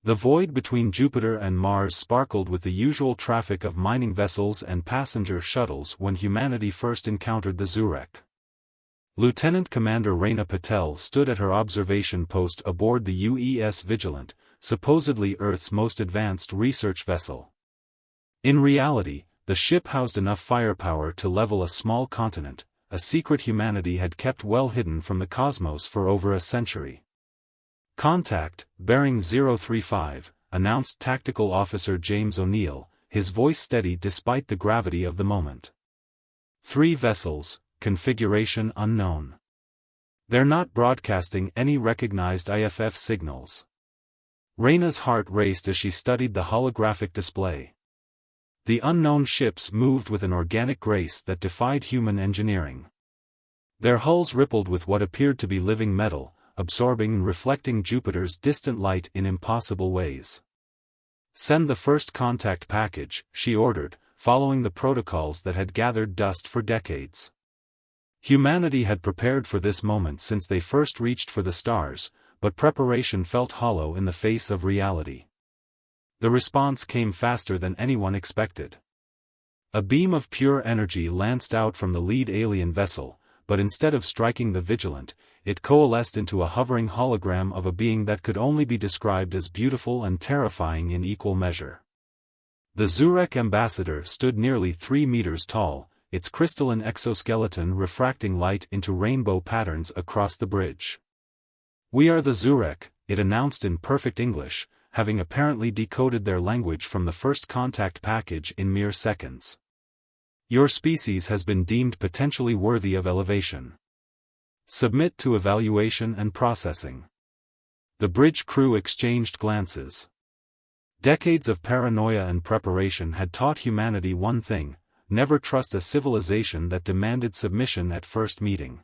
The void between Jupiter and Mars sparkled with the usual traffic of mining vessels and passenger shuttles when humanity first encountered the Zurek. Lieutenant Commander Raina Patel stood at her observation post aboard the UES Vigilant, supposedly Earth's most advanced research vessel. In reality, the ship housed enough firepower to level a small continent, a secret humanity had kept well hidden from the cosmos for over a century. "Contact, bearing 035, announced Tactical Officer James O'Neill, his voice steady despite the gravity of the moment. 3 vessels, configuration unknown. They're not broadcasting any recognized IFF signals." Raina's heart raced as she studied the holographic display. The unknown ships moved with an organic grace that defied human engineering. Their hulls rippled with what appeared to be living metal, absorbing and reflecting Jupiter's distant light in impossible ways. "Send the first contact package," she ordered, following the protocols that had gathered dust for decades. Humanity had prepared for this moment since they first reached for the stars, but preparation felt hollow in the face of reality. The response came faster than anyone expected. A beam of pure energy lanced out from the lead alien vessel, but instead of striking the Vigilant, it coalesced into a hovering hologram of a being that could only be described as beautiful and terrifying in equal measure. The Zurek ambassador stood nearly 3 meters tall, its crystalline exoskeleton refracting light into rainbow patterns across the bridge. "We are the Zurek," it announced in perfect English, having apparently decoded their language from the first contact package in mere seconds. "Your species has been deemed potentially worthy of elevation. Submit to evaluation and processing." The bridge crew exchanged glances. Decades of paranoia and preparation had taught humanity one thing: never trust a civilization that demanded submission at first meeting.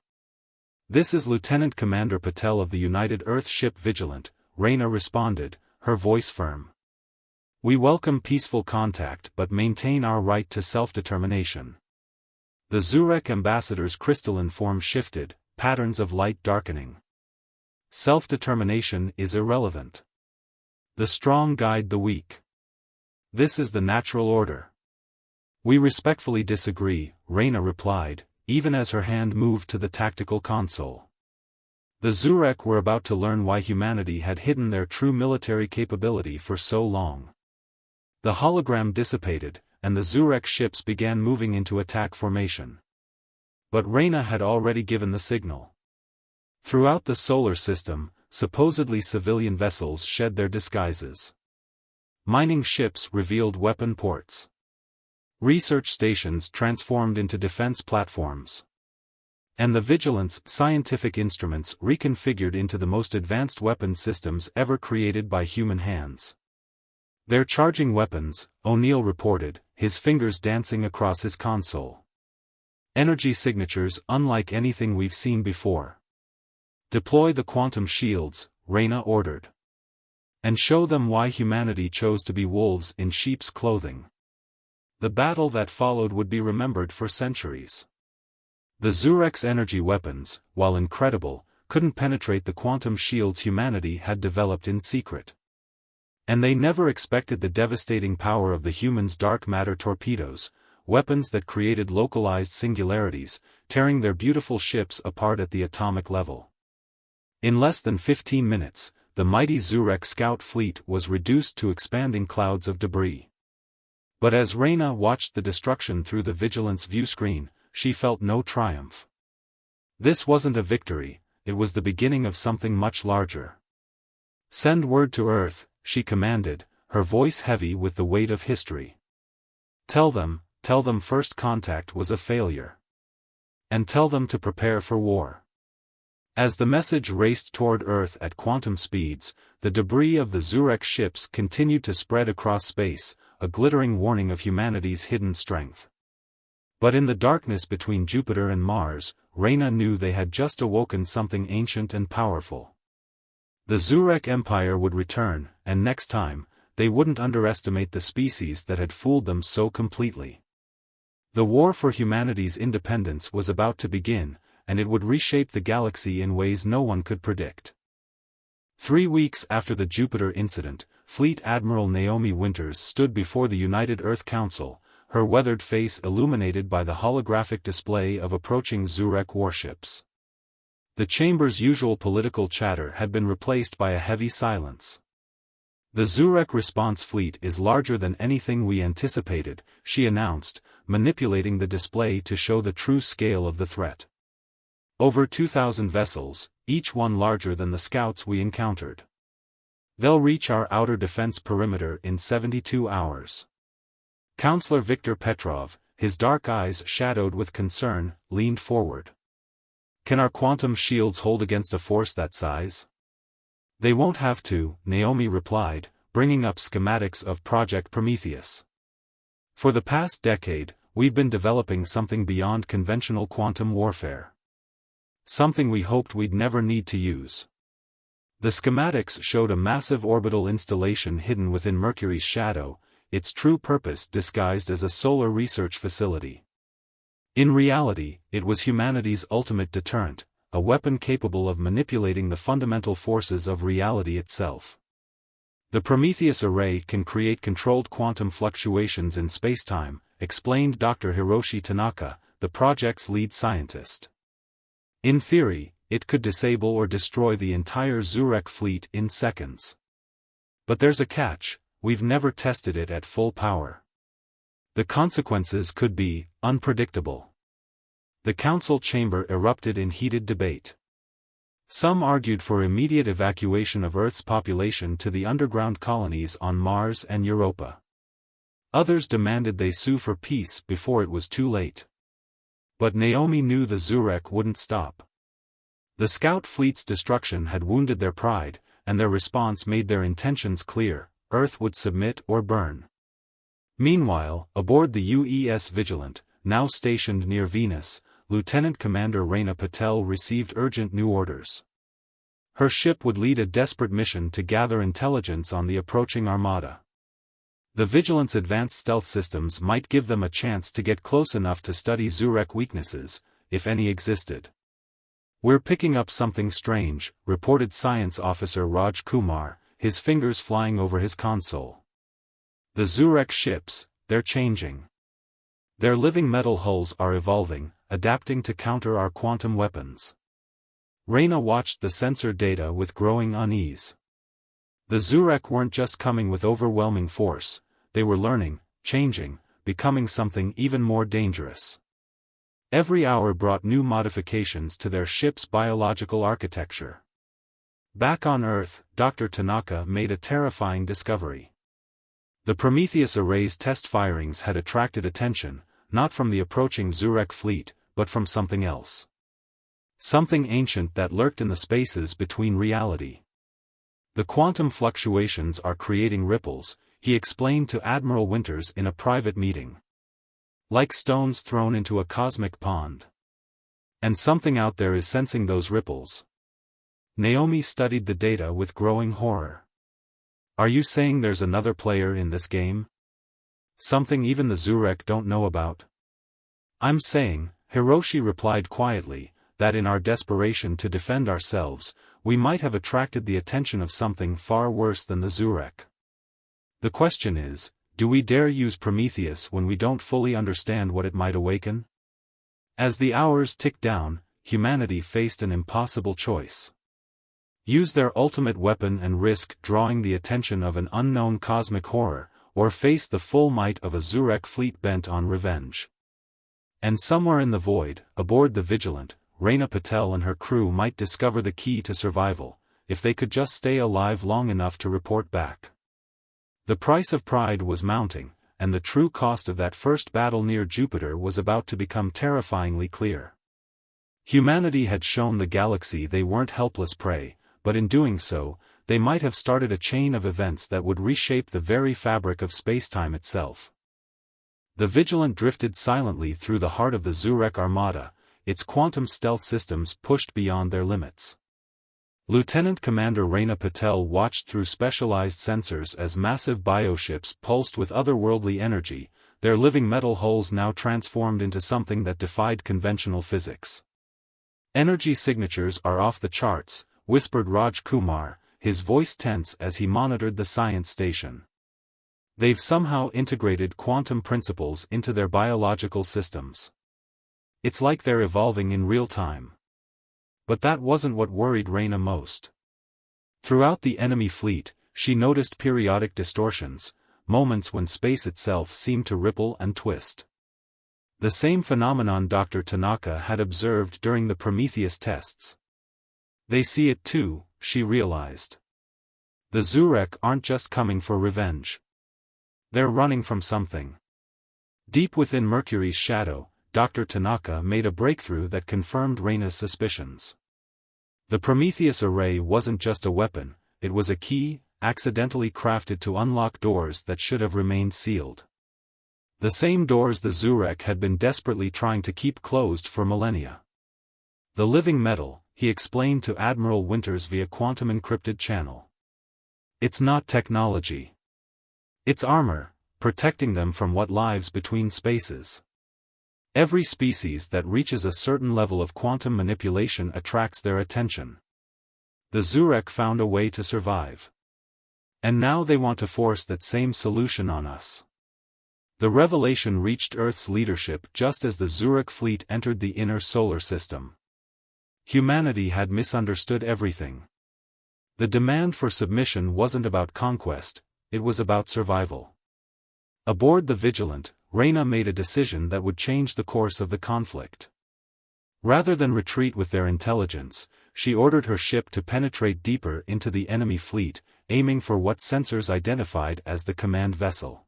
"This is Lieutenant Commander Patel of the United Earth Ship Vigilant," Raina responded, her voice firm. "We welcome peaceful contact but maintain our right to self-determination." The Zurek ambassador's crystalline form shifted, patterns of light darkening. "Self-determination is irrelevant. The strong guide the weak. This is the natural order." "We respectfully disagree," Raina replied, even as her hand moved to the tactical console. The Zurek were about to learn why humanity had hidden their true military capability for so long. The hologram dissipated, and the Zurek ships began moving into attack formation. But Raina had already given the signal. Throughout the solar system, supposedly civilian vessels shed their disguises. Mining ships revealed weapon ports. Research stations transformed into defense platforms. And the Vigilant's scientific instruments reconfigured into the most advanced weapon systems ever created by human hands. "They're charging weapons," O'Neill reported, his fingers dancing across his console. "Energy signatures unlike anything we've seen before." "Deploy the quantum shields," Raina ordered. "And show them why humanity chose to be wolves in sheep's clothing." The battle that followed would be remembered for centuries. The Zurek's energy weapons, while incredible, couldn't penetrate the quantum shields humanity had developed in secret. And they never expected the devastating power of the humans' dark matter torpedoes, weapons that created localized singularities, tearing their beautiful ships apart at the atomic level. In less than 15 minutes, the mighty Zurek scout fleet was reduced to expanding clouds of debris. But as Raina watched the destruction through the Vigilant's viewscreen, she felt no triumph. This wasn't a victory, it was the beginning of something much larger. "Send word to Earth," she commanded, her voice heavy with the weight of history. Tell them first contact was a failure. And tell them to prepare for war." As the message raced toward Earth at quantum speeds, the debris of the Zurek ships continued to spread across space, a glittering warning of humanity's hidden strength. But in the darkness between Jupiter and Mars, Raina knew they had just awoken something ancient and powerful. The Zurek Empire would return, and next time, they wouldn't underestimate the species that had fooled them so completely. The war for humanity's independence was about to begin, and it would reshape the galaxy in ways no one could predict. 3 weeks after the Jupiter incident, Fleet Admiral Naomi Winters stood before the United Earth Council, her weathered face illuminated by the holographic display of approaching Zurek warships. The chamber's usual political chatter had been replaced by a heavy silence. "The Zurek response fleet is larger than anything we anticipated," she announced, manipulating the display to show the true scale of the threat. "Over 2,000 vessels, each one larger than the scouts we encountered. They'll reach our outer defense perimeter in 72 hours. Counselor Viktor Petrov, his dark eyes shadowed with concern, leaned forward. "Can our quantum shields hold against a force that size?" "They won't have to," Naomi replied, bringing up schematics of Project Prometheus. "For the past decade, we've been developing something beyond conventional quantum warfare. Something we hoped we'd never need to use." The schematics showed a massive orbital installation hidden within Mercury's shadow, its true purpose disguised as a solar research facility. In reality, it was humanity's ultimate deterrent, a weapon capable of manipulating the fundamental forces of reality itself. "The Prometheus array can create controlled quantum fluctuations in spacetime," explained Dr. Hiroshi Tanaka, the project's lead scientist. "In theory, it could disable or destroy the entire Zurek fleet in seconds. But there's a catch: we've never tested it at full power. The consequences could be unpredictable." The council chamber erupted in heated debate. Some argued for immediate evacuation of Earth's population to the underground colonies on Mars and Europa. Others demanded they sue for peace before it was too late. But Naomi knew the Zurek wouldn't stop. The scout fleet's destruction had wounded their pride, and their response made their intentions clear: Earth would submit or burn. Meanwhile, aboard the UES Vigilant, now stationed near Venus, Lieutenant Commander Raina Patel received urgent new orders. Her ship would lead a desperate mission to gather intelligence on the approaching armada. The Vigilant's advanced stealth systems might give them a chance to get close enough to study Zurek weaknesses, if any existed. "We're picking up something strange," reported Science Officer Raj Kumar, his fingers flying over his console. "The Zurek ships, they're changing. Their living metal hulls are evolving, adapting to counter our quantum weapons." Raina watched the sensor data with growing unease. The Zurek weren't just coming with overwhelming force, they were learning, changing, becoming something even more dangerous. Every hour brought new modifications to their ship's biological architecture. Back on Earth, Dr. Tanaka made a terrifying discovery. The Prometheus array's test firings had attracted attention, not from the approaching Zurek fleet, but from something else. Something ancient that lurked in the spaces between reality. "The quantum fluctuations are creating ripples," he explained to Admiral Winters in a private meeting. "Like stones thrown into a cosmic pond. And something out there is sensing those ripples." Naomi studied the data with growing horror. "Are you saying there's another player in this game? Something even the Zurek don't know about?" "I'm saying," Hiroshi replied quietly, "that in our desperation to defend ourselves, we might have attracted the attention of something far worse than the Zurek. The question is, do we dare use Prometheus when we don't fully understand what it might awaken?" As the hours ticked down, humanity faced an impossible choice. Use their ultimate weapon and risk drawing the attention of an unknown cosmic horror, or face the full might of a Zurek fleet bent on revenge. And somewhere in the void, aboard the Vigilant, Raina Patel and her crew might discover the key to survival, if they could just stay alive long enough to report back. The price of pride was mounting, and the true cost of that first battle near Jupiter was about to become terrifyingly clear. Humanity had shown the galaxy they weren't helpless prey, but in doing so, they might have started a chain of events that would reshape the very fabric of spacetime itself. The Vigilant drifted silently through the heart of the Zurek armada, its quantum stealth systems pushed beyond their limits. Lieutenant Commander Raina Patel watched through specialized sensors as massive bioships pulsed with otherworldly energy, their living metal hulls now transformed into something that defied conventional physics. "Energy signatures are off the charts," whispered Raj Kumar, his voice tense as he monitored the science station. They've somehow integrated quantum principles into their biological systems. It's like they're evolving in real time. But that wasn't what worried Reyna most. Throughout the enemy fleet, she noticed periodic distortions, moments when space itself seemed to ripple and twist. The same phenomenon Dr. Tanaka had observed during the Prometheus tests. They see it too, she realized. The Zurek aren't just coming for revenge. They're running from something. Deep within Mercury's shadow, Dr. Tanaka made a breakthrough that confirmed Reyna's suspicions. The Prometheus array wasn't just a weapon, it was a key, accidentally crafted to unlock doors that should have remained sealed. The same doors the Zurek had been desperately trying to keep closed for millennia. The living metal, he explained to Admiral Winters via quantum-encrypted channel. It's not technology. It's armor, protecting them from what lies between spaces. Every species that reaches a certain level of quantum manipulation attracts their attention. The Zurek found a way to survive. And now they want to force that same solution on us. The revelation reached Earth's leadership just as the Zurek fleet entered the inner solar system. Humanity had misunderstood everything. The demand for submission wasn't about conquest, it was about survival. Aboard the Vigilant, Reyna made a decision that would change the course of the conflict. Rather than retreat with their intelligence, she ordered her ship to penetrate deeper into the enemy fleet, aiming for what sensors identified as the command vessel.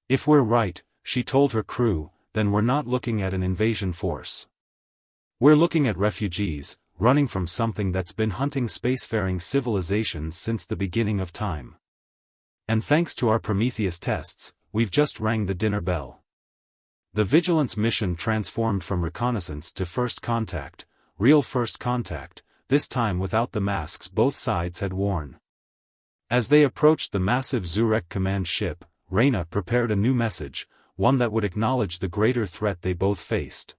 If we're right, she told her crew, then we're not looking at an invasion force. We're looking at refugees, running from something that's been hunting spacefaring civilizations since the beginning of time. And thanks to our Prometheus tests, we've just rang the dinner bell. The Vigilant's mission transformed from reconnaissance to first contact, real first contact, this time without the masks both sides had worn. As they approached the massive Zurek command ship, Reyna prepared a new message, one that would acknowledge the greater threat they both faced.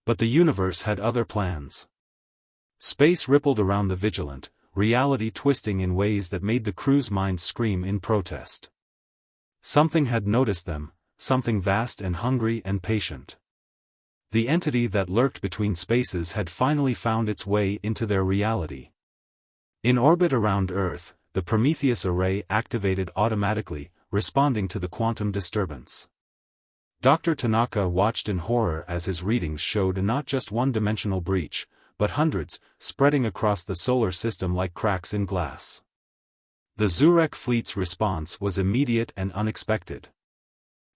But the universe had other plans. Space rippled around the Vigilant, reality twisting in ways that made the crew's minds scream in protest. Something had noticed them, something vast and hungry and patient. The entity that lurked between spaces had finally found its way into their reality. In orbit around Earth, the Prometheus array activated automatically, responding to the quantum disturbance. Dr. Tanaka watched in horror as his readings showed not just one-dimensional breach, but hundreds, spreading across the solar system like cracks in glass. The Zurek fleet's response was immediate and unexpected.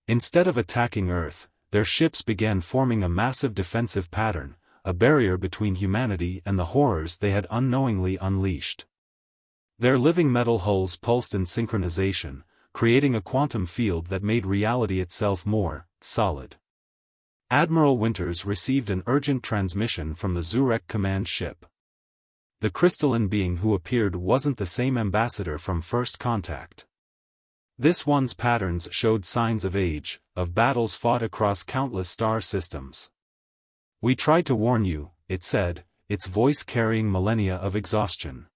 Instead of attacking Earth, their ships began forming a massive defensive pattern, a barrier between humanity and the horrors they had unknowingly unleashed. Their living metal hulls pulsed in synchronization, creating a quantum field that made reality itself more solid. Admiral Winters received an urgent transmission from the Zurek command ship. The crystalline being who appeared wasn't the same ambassador from first contact. This one's patterns showed signs of age, of battles fought across countless star systems. "We tried to warn you," it said, its voice carrying millennia of exhaustion.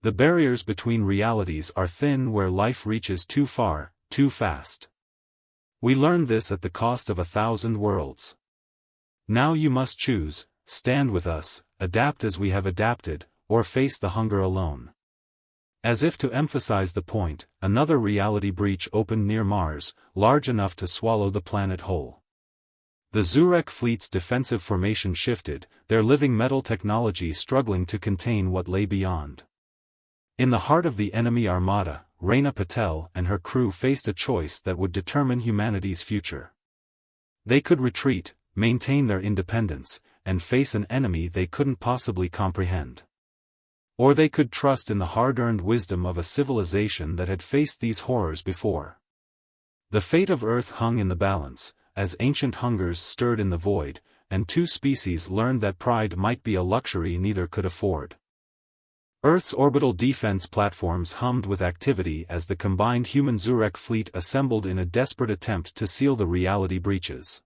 "The barriers between realities are thin where life reaches too far, too fast. We learned this at the cost of 1,000 worlds. Now you must choose, stand with us, adapt as we have adapted, or face the hunger alone." As if to emphasize the point, another reality breach opened near Mars, large enough to swallow the planet whole. The Zurek fleet's defensive formation shifted, their living metal technology struggling to contain what lay beyond. In the heart of the enemy armada, Reyna Patel and her crew faced a choice that would determine humanity's future. They could retreat, maintain their independence, and face an enemy they couldn't possibly comprehend. Or they could trust in the hard-earned wisdom of a civilization that had faced these horrors before. The fate of Earth hung in the balance, as ancient hungers stirred in the void, and two species learned that pride might be a luxury neither could afford. Earth's orbital defense platforms hummed with activity as the combined human Zurek fleet assembled in a desperate attempt to seal the reality breaches.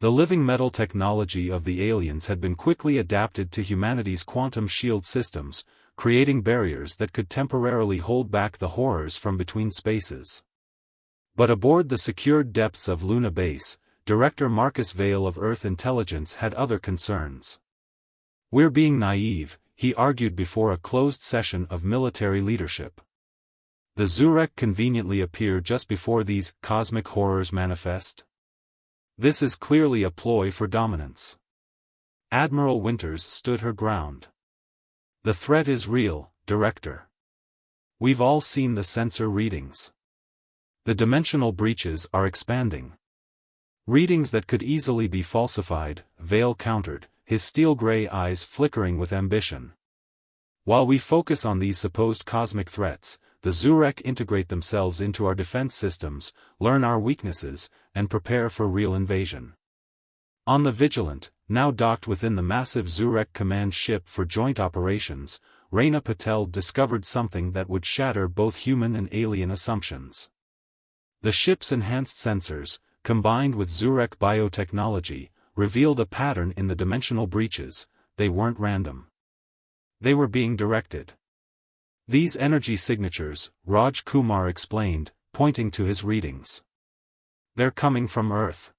The living metal technology of the aliens had been quickly adapted to humanity's quantum shield systems, creating barriers that could temporarily hold back the horrors from between spaces. But aboard the secured depths of Luna Base, Director Marcus Vale of Earth Intelligence had other concerns. "We're being naive," he argued before a closed session of military leadership. The Zurek conveniently appear just before these cosmic horrors manifest. This is clearly a ploy for dominance. Admiral Winters stood her ground. "The threat is real, Director. We've all seen the sensor readings. The dimensional breaches are expanding. Readings that could easily be falsified," Vale countered, his steel-gray eyes flickering with ambition. "While we focus on these supposed cosmic threats, the Zurek integrate themselves into our defense systems, learn our weaknesses, and prepare for real invasion." On the Vigilant, now docked within the massive Zurek command ship for joint operations, Reyna Patel discovered something that would shatter both human and alien assumptions. The ship's enhanced sensors, combined with Zurek biotechnology, revealed a pattern in the dimensional breaches. They weren't random. They were being directed. "These energy signatures," Raj Kumar explained, pointing to his readings. "They're coming from Earth."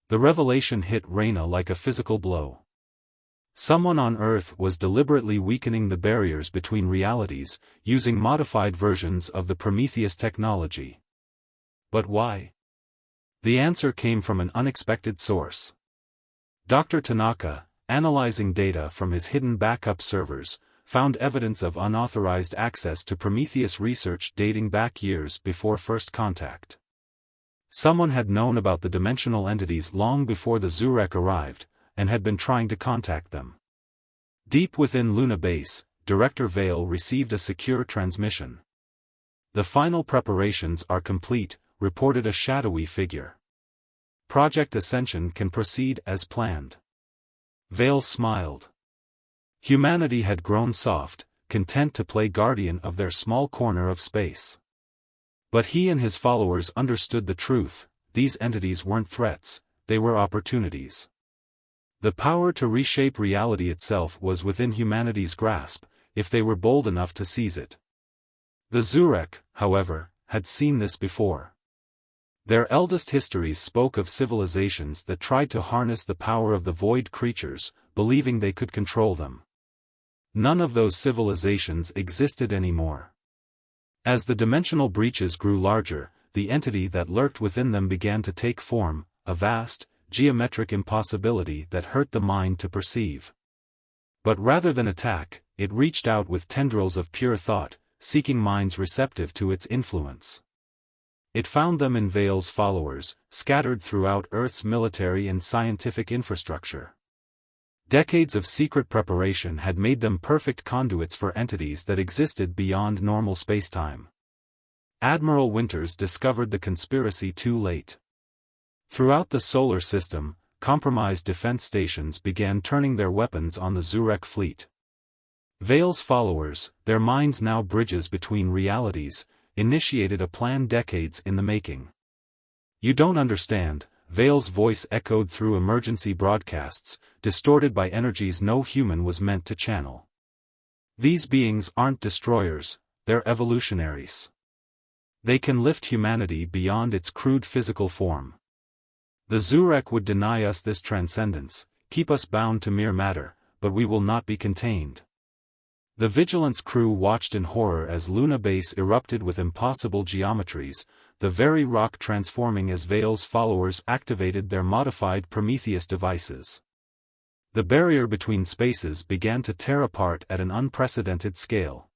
The revelation hit Reyna like a physical blow. Someone on Earth was deliberately weakening the barriers between realities, using modified versions of the Prometheus technology. But why? The answer came from an unexpected source. Dr. Tanaka, analyzing data from his hidden backup servers, found evidence of unauthorized access to Prometheus research dating back years before first contact. Someone had known about the dimensional entities long before the Zurek arrived, and had been trying to contact them. Deep within Luna Base, Director Vale received a secure transmission. "The final preparations are complete," reported a shadowy figure. "Project Ascension can proceed as planned." Vale smiled. Humanity had grown soft, content to play guardian of their small corner of space. But he and his followers understood the truth: these entities weren't threats, they were opportunities. The power to reshape reality itself was within humanity's grasp, if they were bold enough to seize it. The Zurek, however, had seen this before. Their eldest histories spoke of civilizations that tried to harness the power of the void creatures, believing they could control them. None of those civilizations existed anymore. As the dimensional breaches grew larger, the entity that lurked within them began to take form, a vast, geometric impossibility that hurt the mind to perceive. But rather than attack, it reached out with tendrils of pure thought, seeking minds receptive to its influence. It found them in Vale's followers, scattered throughout Earth's military and scientific infrastructure. Decades of secret preparation had made them perfect conduits for entities that existed beyond normal spacetime. Admiral Winters discovered the conspiracy too late. Throughout the solar system, compromised defense stations began turning their weapons on the Zurek fleet. Vale's followers, their minds now bridges between realities, initiated a plan decades in the making. "You don't understand," Vale's voice echoed through emergency broadcasts, distorted by energies no human was meant to channel. "These beings aren't destroyers, they're evolutionaries. They can lift humanity beyond its crude physical form. The Zurek would deny us this transcendence, keep us bound to mere matter, but we will not be contained." The Vigilance crew watched in horror as Luna Base erupted with impossible geometries, the very rock transforming as Vale's followers activated their modified Prometheus devices. The barrier between spaces began to tear apart at an unprecedented scale.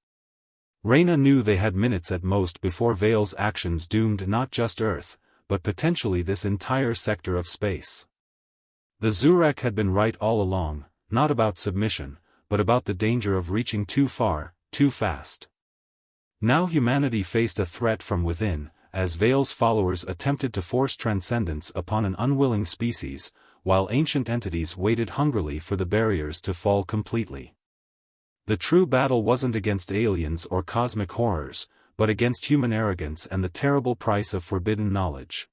Reyna knew they had minutes at most before Vale's actions doomed not just Earth, but potentially this entire sector of space. The Zurek had been right all along, not about submission, but about the danger of reaching too far, too fast. Now humanity faced a threat from within, as Vale's followers attempted to force transcendence upon an unwilling species, while ancient entities waited hungrily for the barriers to fall completely. The true battle wasn't against aliens or cosmic horrors, but against human arrogance and the terrible price of forbidden knowledge.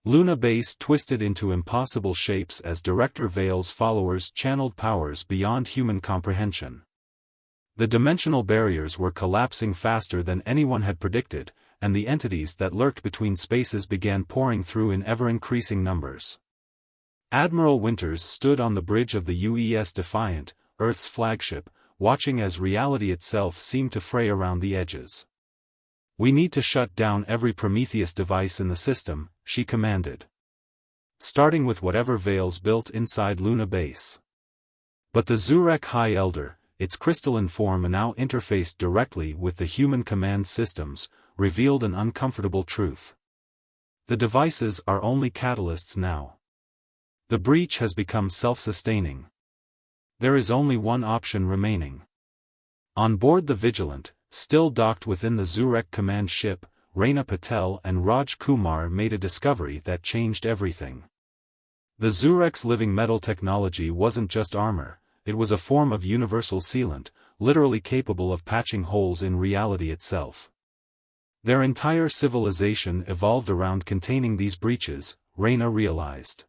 Luna Base twisted into impossible shapes as Director Vale's followers channeled powers beyond human comprehension. The dimensional barriers were collapsing faster than anyone had predicted, and the entities that lurked between spaces began pouring through in ever-increasing numbers. Admiral Winters stood on the bridge of the UES Defiant, Earth's flagship, watching as reality itself seemed to fray around the edges. "We need to shut down every Prometheus device in the system," she commanded. "Starting with whatever Vale's built inside Luna Base." But the Zurek High Elder, its crystalline form now interfaced directly with the human command systems, revealed an uncomfortable truth. The devices are only catalysts now. The breach has become self-sustaining. There is only one option remaining. On board the Vigilant, still docked within the Zurek command ship, Raina Patel and Raj Kumar made a discovery that changed everything. The Zurek's living metal technology wasn't just armor, it was a form of universal sealant, literally capable of patching holes in reality itself. Their entire civilization evolved around containing these breaches, Raina realized.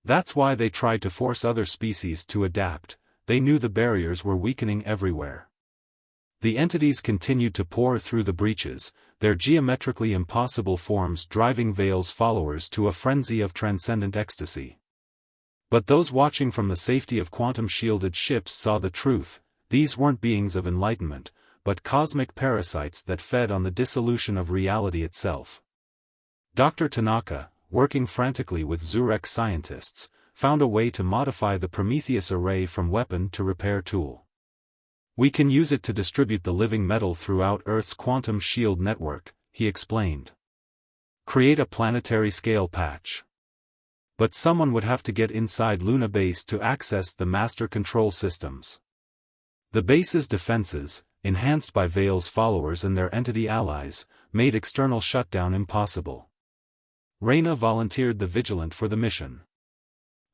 That's why they tried to force other species to adapt. They knew the barriers were weakening everywhere. The entities continued to pour through the breaches, their geometrically impossible forms driving Vale's followers to a frenzy of transcendent ecstasy. But those watching from the safety of quantum-shielded ships saw the truth: these weren't beings of enlightenment, but cosmic parasites that fed on the dissolution of reality itself. Dr. Tanaka, working frantically with Zurek scientists, found a way to modify the Prometheus array from weapon to repair tool. "We can use it to distribute the living metal throughout Earth's quantum shield network," he explained. "Create a planetary-scale patch. But someone would have to get inside Luna Base to access the master control systems. The base's defenses, enhanced by Vale's followers and their entity allies, made external shutdown impossible." Raina volunteered the Vigilant for the mission.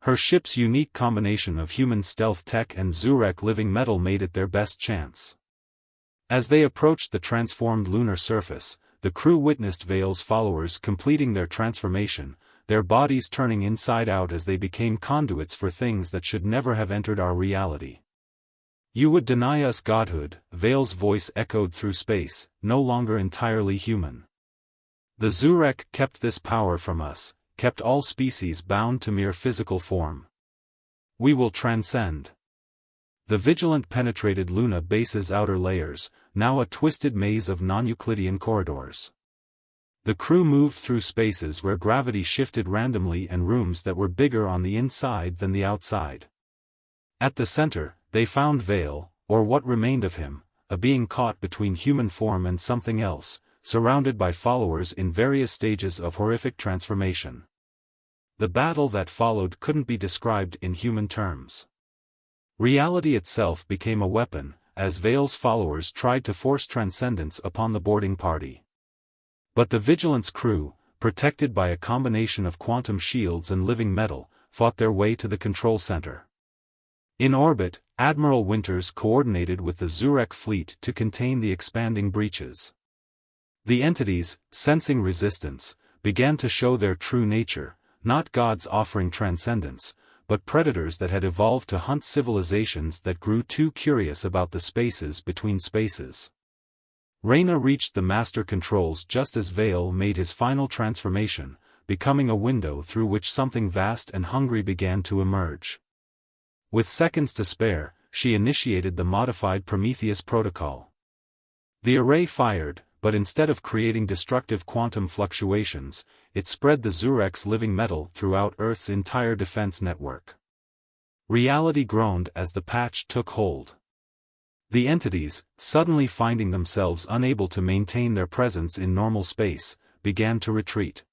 Her ship's unique combination of human stealth tech and Zurek living metal made it their best chance. As they approached the transformed lunar surface, the crew witnessed Vale's followers completing their transformation, their bodies turning inside out as they became conduits for things that should never have entered our reality. "You would deny us godhood," Vale's voice echoed through space, no longer entirely human. "The Zurek kept this power from us, kept all species bound to mere physical form. We will transcend." The Vigilant penetrated Luna Base's outer layers, now a twisted maze of non-Euclidean corridors. The crew moved through spaces where gravity shifted randomly and rooms that were bigger on the inside than the outside. At the center, they found Vale, or what remained of him, a being caught between human form and something else, surrounded by followers in various stages of horrific transformation. The battle that followed couldn't be described in human terms. Reality itself became a weapon, as Vale's followers tried to force transcendence upon the boarding party. But the Vigilant's crew, protected by a combination of quantum shields and living metal, fought their way to the control center. In orbit, Admiral Winters coordinated with the Zurek fleet to contain the expanding breaches. The entities, sensing resistance, began to show their true nature, not gods offering transcendence, but predators that had evolved to hunt civilizations that grew too curious about the spaces between spaces. Raina reached the master controls just as Vale made his final transformation, becoming a window through which something vast and hungry began to emerge. With seconds to spare, she initiated the modified Prometheus protocol. The array fired, but instead of creating destructive quantum fluctuations, it spread the Zurek's living metal throughout Earth's entire defense network. Reality groaned as the patch took hold. The entities, suddenly finding themselves unable to maintain their presence in normal space, began to retreat.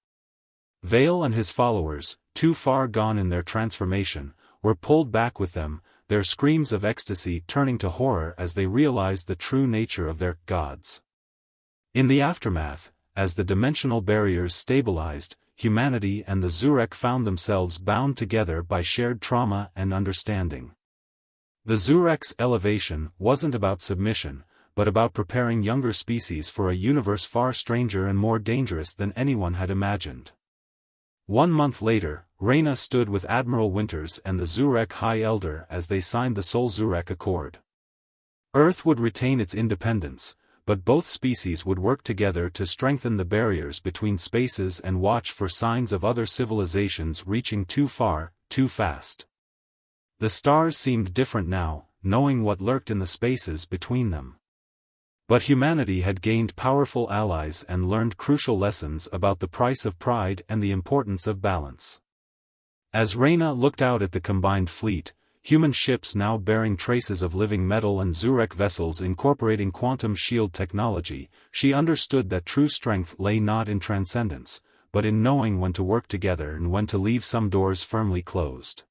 Vale and his followers, too far gone in their transformation, were pulled back with them, their screams of ecstasy turning to horror as they realized the true nature of their gods. In the aftermath, as the dimensional barriers stabilized, humanity and the Zurek found themselves bound together by shared trauma and understanding. The Zurek's elevation wasn't about submission, but about preparing younger species for a universe far stranger and more dangerous than anyone had imagined. 1 month later, Raina stood with Admiral Winters and the Zurek High Elder as they signed the Sol Zurek Accord. Earth would retain its independence, but both species would work together to strengthen the barriers between spaces and watch for signs of other civilizations reaching too far, too fast. The stars seemed different now, knowing what lurked in the spaces between them. But humanity had gained powerful allies and learned crucial lessons about the price of pride and the importance of balance. As Reyna looked out at the combined fleet, human ships now bearing traces of living metal and Zurek vessels incorporating quantum shield technology, she understood that true strength lay not in transcendence, but in knowing when to work together and when to leave some doors firmly closed.